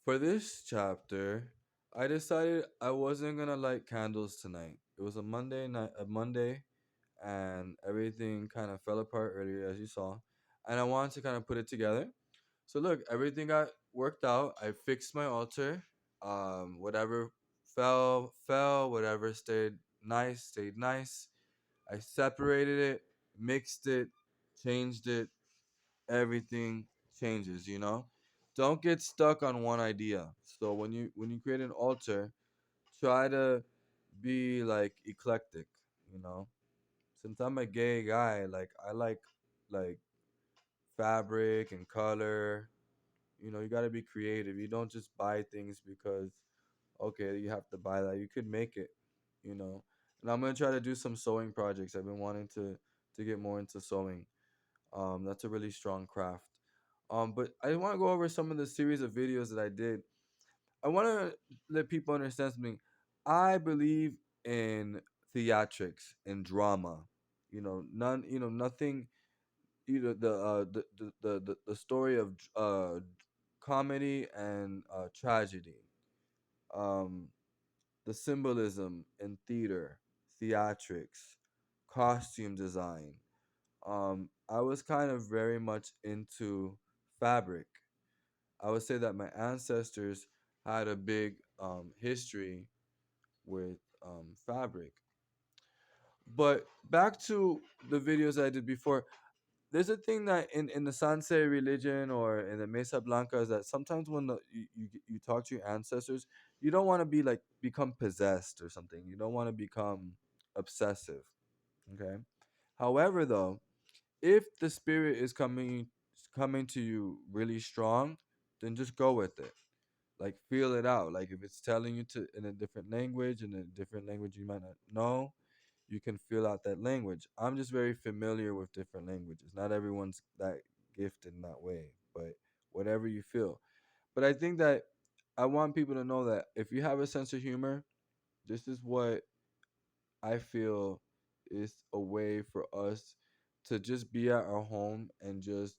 For this chapter, I decided I wasn't gonna light candles tonight. It was a Monday night, a Monday, and everything kind of fell apart earlier, as you saw. And I wanted to kind of put it together. So look, everything got worked out. I fixed my altar. Whatever fell, fell. Whatever stayed nice, stayed nice. I separated it, mixed it, changed it. Everything changes, you know. Don't get stuck on one idea. So when you create an altar, try to be like eclectic, you know. Since I'm a gay guy, like I like fabric and color. You know, you got to be creative. You don't just buy things because okay, you have to buy that. You could make it, you know. And I'm gonna try to do some sewing projects. I've been wanting to get more into sewing. That's a really strong craft. But I want to go over some of the series of videos that I did. I want to let people understand something. I believe in theatrics and drama. You know, none. You know, nothing. You know, the story of comedy and tragedy. Um, the symbolism in theater, theatrics, costume design. I was kind of very much into fabric. I would say that my ancestors had a big history with fabric. But back to the videos I did before, there's a thing that in the Sanse religion or in the Mesa Blanca is that sometimes when you talk to your ancestors, you don't want to be like become possessed or something. You don't want to become obsessive. Okay. However, though, if the spirit is coming to you really strong, then just go with it. Like feel it out. Like if it's telling you to in a different language you might not know, you can feel out that language. I'm just very familiar with different languages. Not everyone's that gifted in that way, but whatever you feel. But I think that I want people to know that if you have a sense of humor, this is what I feel is a way for us to just be at our home and just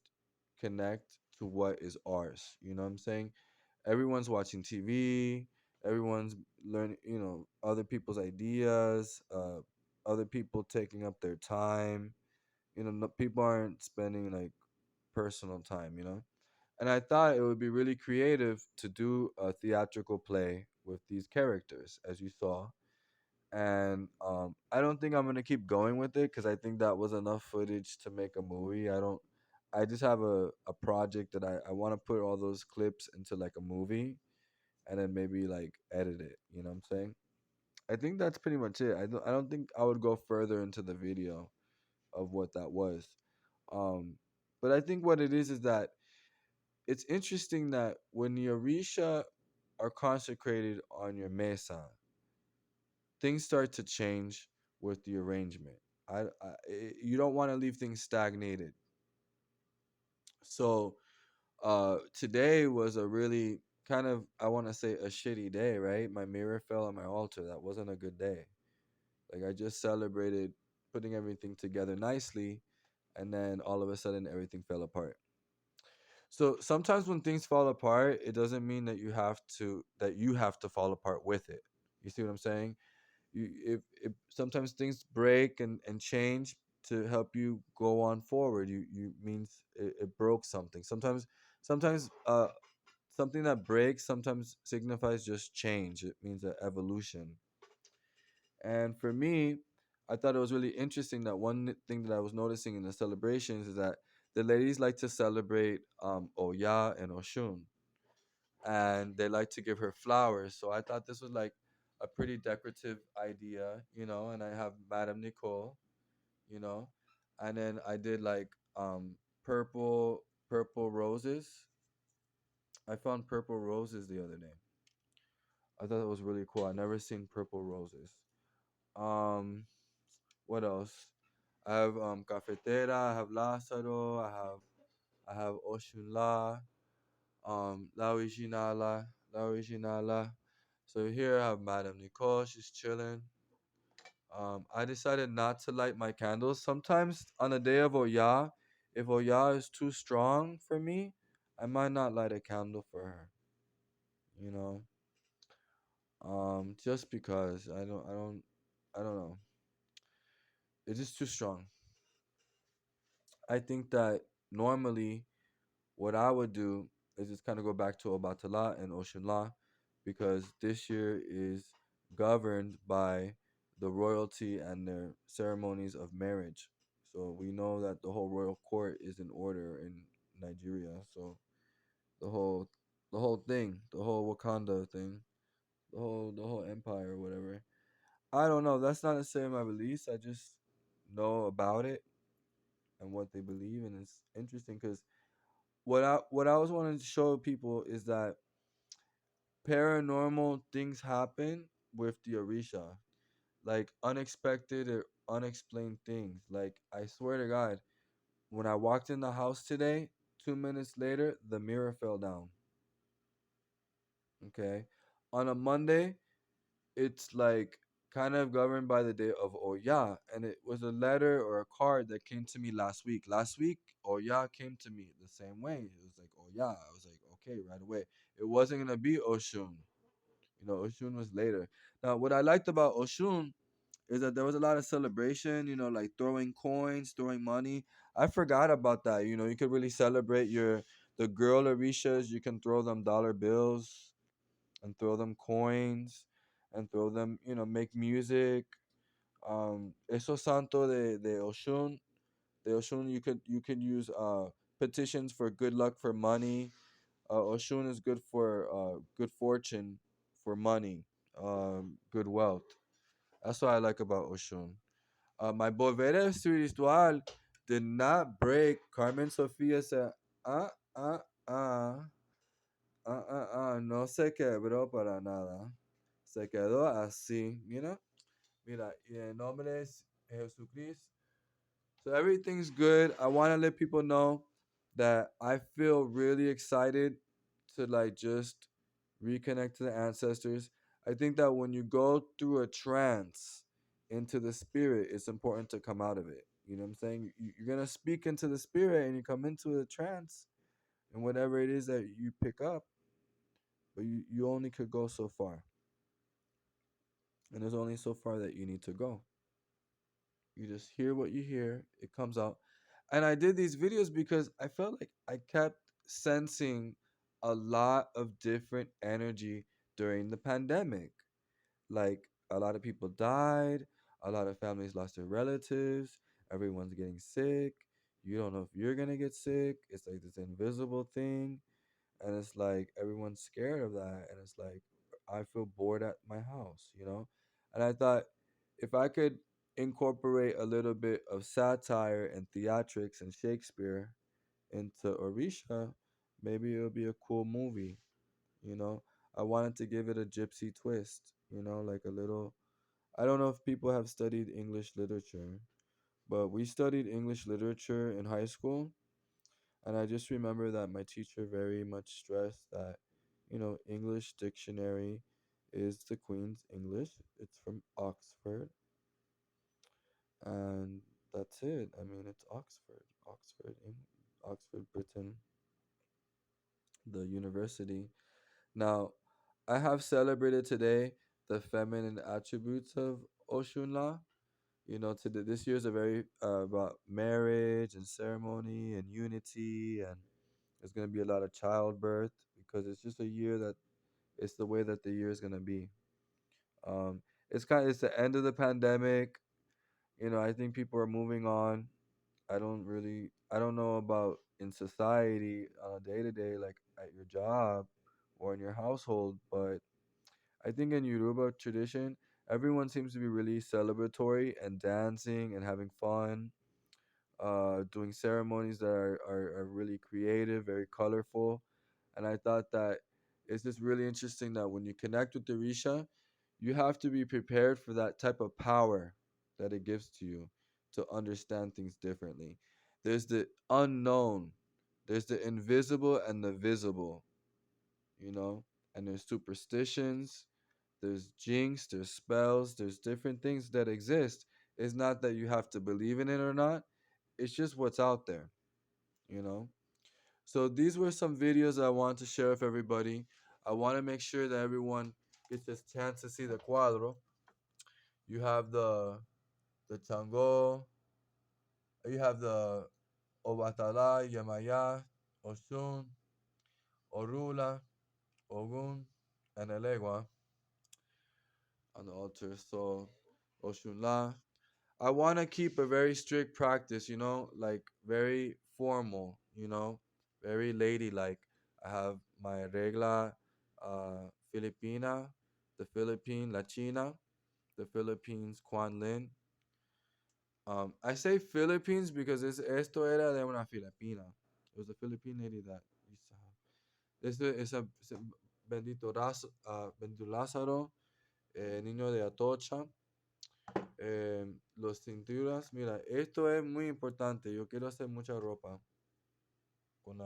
connect to what is ours. You know what I'm saying? Everyone's watching TV, everyone's learning, you know, other people's ideas, other people taking up their time. You know, people aren't spending like personal time, you know? And I thought it would be really creative to do a theatrical play with these characters, as you saw, and I don't think I'm gonna keep going with it because I think that was enough footage to make a movie. I don't. I just have a project that I want to put all those clips into like a movie, and then maybe like edit it. You know what I'm saying? I think that's pretty much it. I don't think I would go further into the video of what that was. Um, but I think what it is that it's interesting that when your Orisha are consecrated on your mesa, things start to change with the arrangement. You don't want to leave things stagnated. So today was a really kind of I want to say a shitty day, right? My mirror fell on my altar. That wasn't a good day. Like I just celebrated putting everything together nicely, and then all of a sudden everything fell apart. So sometimes when things fall apart, it doesn't mean that you have to fall apart with it. You see what I'm saying? If sometimes things break and change to help you go on forward, you means it broke something. Sometimes something that breaks sometimes signifies just change. It means an evolution. And for me, I thought it was really interesting that one thing that I was noticing in the celebrations is that the ladies like to celebrate Oya and Oshun, and they like to give her flowers. So I thought this was like a pretty decorative idea, you know. And I have Madame Nicole, you know, and then I did like purple roses. I found purple roses the other day. I thought it was really cool. I never seen purple roses. Um, what else? I have Cafetera. I have Lázaro. I have Oshunla. La Originala. La Originala. So here I have Madame Nicole. She's chilling. I decided not to light my candles. Sometimes on a day of Oya, if Oya is too strong for me, I might not light a candle for her. you know. Just because I don't know. It's just too strong. I think that normally what I would do is just kind of go back to Obatala and Ocean Law because this year is governed by the royalty and their ceremonies of marriage. So we know that the whole royal court is in order in Nigeria. So the whole the whole thing, the whole Wakanda thing, the whole empire or whatever. I don't know. That's not necessarily my beliefs. I just know about it and what they believe, and it's interesting because what I was wanting to show people is that paranormal things happen with the Orisha, like unexpected or unexplained things. Like I swear to God, when I walked in the house today, 2 minutes later, the mirror fell down. Okay, on a Monday, it's like kind of governed by the day of Oya, and it was a letter or a card that came to me last week. Last week, Oya came to me the same way. It was like Oya. I was like, okay, right away. It wasn't gonna be Oshun. Oshun was later. Now, what I liked about Oshun is that there was a lot of celebration. Like throwing coins, throwing money. I forgot about that. You could really celebrate the girl Orishas. You can throw them dollar bills and throw them coins and throw them, make music. Eso Santo de Oshun, you could use petitions for good luck for money. Oshun is good for good fortune, for money, good wealth. That's what I like about Oshun. My boveda spiritual did not break. Carmen Sofia said, uh, uh, uh. No se quebró para nada. Se quedó así. Mira, y en nombre de Jesucristo. So everything's good. I want to let people know that I feel really excited to like just reconnect to the ancestors. I think that when you go through a trance into the spirit, it's important to come out of it. You know what I'm saying? You're going to speak into the spirit and you come into a trance and whatever it is that you pick up, but you only could go so far, and there's only so far that you need to go. You just hear what you hear, it comes out. And I did these videos because I felt like I kept sensing a lot of different energy during the pandemic. Like a lot of people died, a lot of families lost their relatives, everyone's getting sick. You don't know if you're gonna get sick. It's like this invisible thing, and it's like everyone's scared of that, and it's like I feel bored at my house. And I thought if I could incorporate a little bit of satire and theatrics and Shakespeare into Orisha, maybe it'll be a cool movie. you know I wanted to give it a gypsy twist, like a little. I don't know if people have studied English literature, but we studied English literature in high school, and I just remember that my teacher very much stressed that, English dictionary is the Queen's English. It's from Oxford. And that's it. I mean, it's Oxford, Britain, the university. Now, I have celebrated today the feminine attributes of Oshunla. Today this year is a very about marriage and ceremony and unity, and there's gonna be a lot of childbirth because it's just a year that it's the way that the year is gonna be. It's the end of the pandemic. I think people are moving on. I don't know about in society on a day to day, like at your job or in your household, but I think in Yoruba tradition, everyone seems to be really celebratory and dancing and having fun, doing ceremonies that are really creative, very colorful. And I thought that it's just really interesting that when you connect with the Risha, you have to be prepared for that type of power that it gives to you to understand things differently. There's the unknown, there's the invisible and the visible, you know, and there's superstitions, there's jinx, there's spells, there's different things that exist. It's not that you have to believe in it or not, it's just what's out there. you know. So these were some videos I wanted to share with everybody. I want to make sure that everyone gets a chance to see the cuadro. You have the tango, you have the Obatala, Yamaya, Osun, Orula, Ogun, and Elegua on the altar. So Oshunla. I want to keep a very strict practice, like very formal, very ladylike. I have my regla Filipina, the Philippine La China, the Philippines Quan Lin. I say Philippines because esto era de una Filipina. It was a Philippine lady that used to have. This is a Bendito Lázaro, Niño de Atocha, los cinturas. Mira, esto es muy importante. Yo quiero hacer mucha ropa con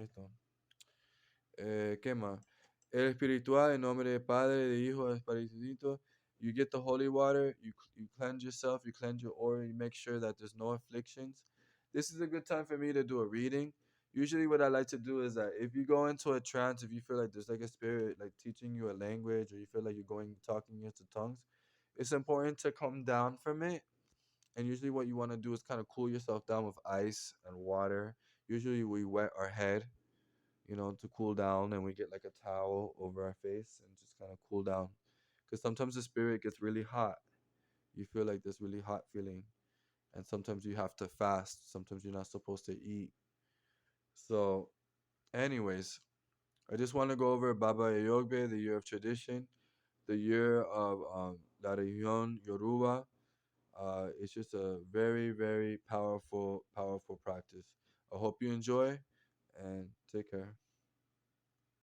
esto. ¿Qué más? El espiritual, en nombre del Padre, de Hijo, de Espíritu Santo. You get the holy water, you cleanse yourself, you cleanse your aura, you make sure that there's no afflictions. This is a good time for me to do a reading. Usually, what I like to do is that if you go into a trance, if you feel like there's like a spirit like teaching you a language, or you feel like you're going talking into tongues, it's important to come down from it. And usually, what you want to do is kind of cool yourself down with ice and water. Usually, we wet our head, to cool down, and we get like a towel over our face and just kind of cool down. Because sometimes the spirit gets really hot. You feel like this really hot feeling, and sometimes you have to fast. Sometimes you're not supposed to eat. So, anyways, I just want to go over Baba Yogbe, the year of tradition, the year of La Región Yoruba. It's just a very, very powerful, powerful practice. I hope you enjoy and take care.